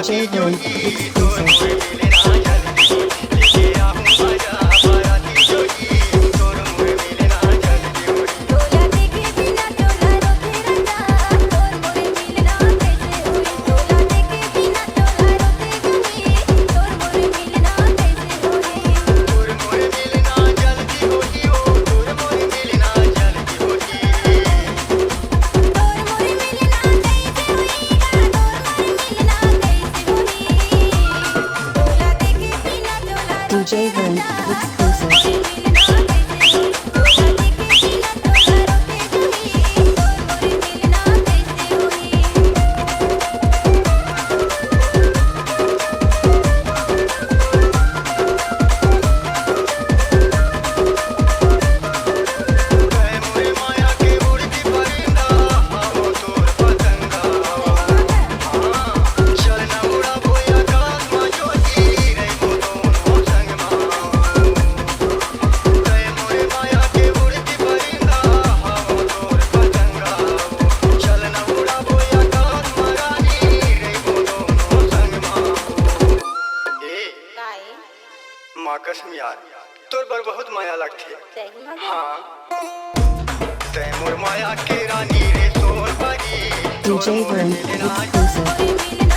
DJ Vern exclusive. DJ Vern exclusive. माँ कसम यार तोर पर बहुत माया लगती हाँ ते मोर माया के रानी रे सोन परी DJ Vern exclusive.